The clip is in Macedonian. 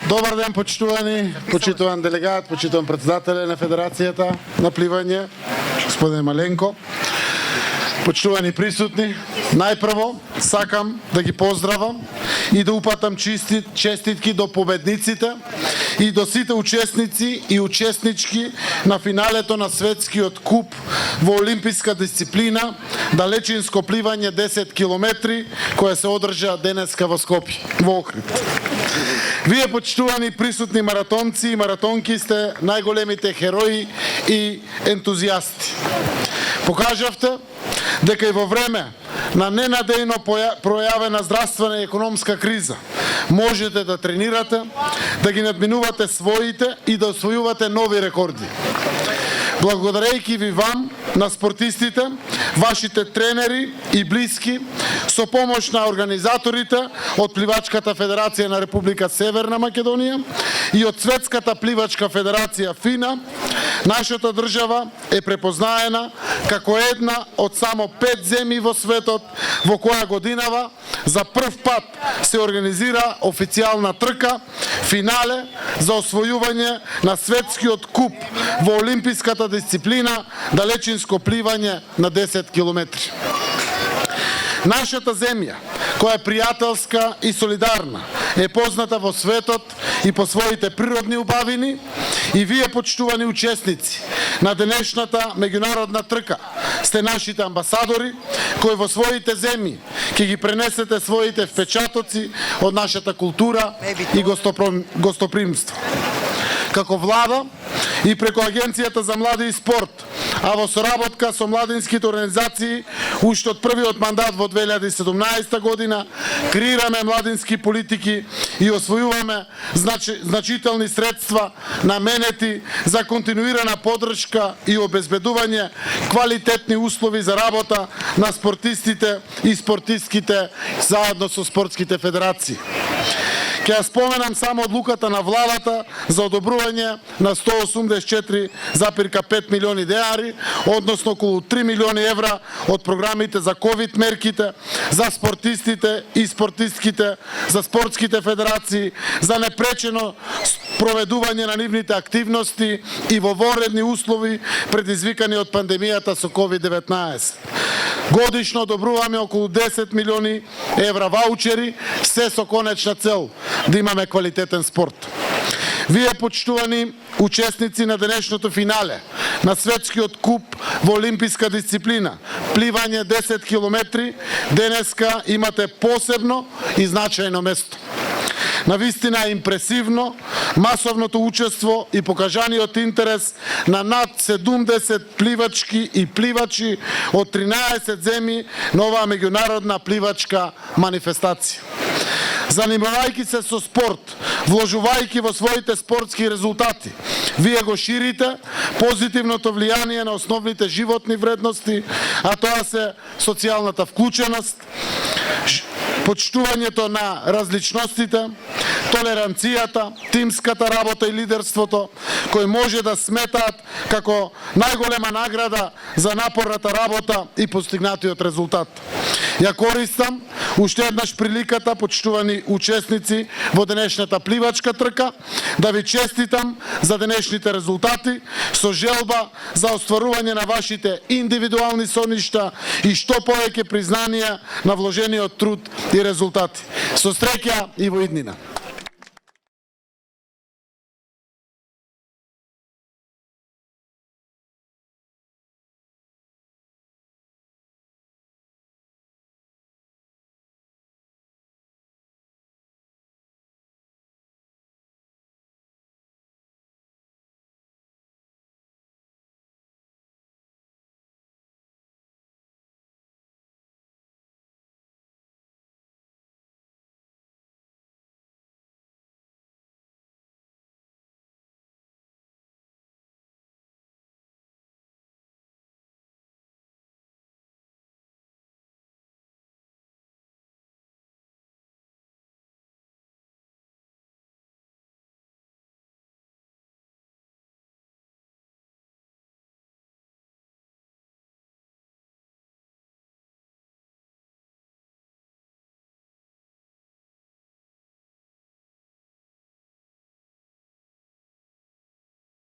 Добар ден, почитуван делегат, почитуван председателе на Федерацијата на пливање, господин Маленко. Почитувани присутни, најпрво сакам да ги поздравам и да упатам честитки до победниците и до сите учесници и учеснички на финалето на светскиот куп во олимписка дисциплина далечинско пливање 10 километри, која се одржа денеска во Скопје, во Охрид. Вие, почитувани присутни маратонци и маратонки, сте најголемите херои и ентузијасти. Покажавте дека и во време на ненадејно пројавена здравствена и економска криза можете да тренирате, да ги надминувате своите и да освојувате нови рекорди. Благодарејќи ви вам, на спортистите, вашите тренери и блиски, со помош на организаторите од Пливачката федерација на Република Северна Македонија и од Светската пливачка федерација ФИНА, нашата држава е препознаена како една од само 5 земји во светот во која годинава за прв пат се организира официјална трка, финале за освојување на светскиот куп во олимписката дисциплина далечинско пливање на 10 километри. Нашата земја, која е пријателска и солидарна, е позната во светот и по своите природни убавини, и вие, почитувани учесници на денешната меѓународна трка, сте нашите амбасадори, кои во своите земји ќе ги пренесете своите впечатоци од нашата култура и гостопримство. Како влада и преку Агенцијата за млади и спорт, а во соработка со младинските организации, уште од првиот мандат во 2017 година, креираме младински политики и освојуваме значителни средства наменети за континуирана поддршка и обезбедување квалитетни услови за работа на спортистите и спортистките заедно со спортските федерации. Ќе ја споменам само одлуката на владата за одобрување на 184,5 милиони денари, односно околу 3 милиони евра од програмите за ковид мерките, за спортистите и спортистките, за спортските федерации, за непречено проведување на нивните активности и во воредни услови предизвикани од пандемијата со COVID-19. Годишно одобруваме околу 10 милиони евра ваучери, се со конечна цел да имаме квалитетен спорт. Вие, почитувани учесници на денешното финале на светскиот куп во олимписка дисциплина, пливање 10 километри, денеска имате посебно и значајно место. Навистина е импресивно масовното учество и покажаниот интерес на над 70 пливачки и пливачи од 13 земји на оваа меѓународна пливачка манифестација. Занимавајќи се со спорт, вложувајќи во своите спортски резултати, вие го ширите позитивното влијание на основните животни вредности, а тоа се социјалната вклученост, почитувањето на различностите, толеранцијата, тимската работа и лидерството, кои може да сметаат како најголема награда за напорната работа и постигнатиот резултат. Ја користам уште еднаш приликата, почитувани учесници во денешната пливачка трка, да ви честитам за денешните резултати, со желба за остварување на вашите индивидуални соништа и што повеќе признанија на вложениот труд и резултати. Со среќа и во иднина!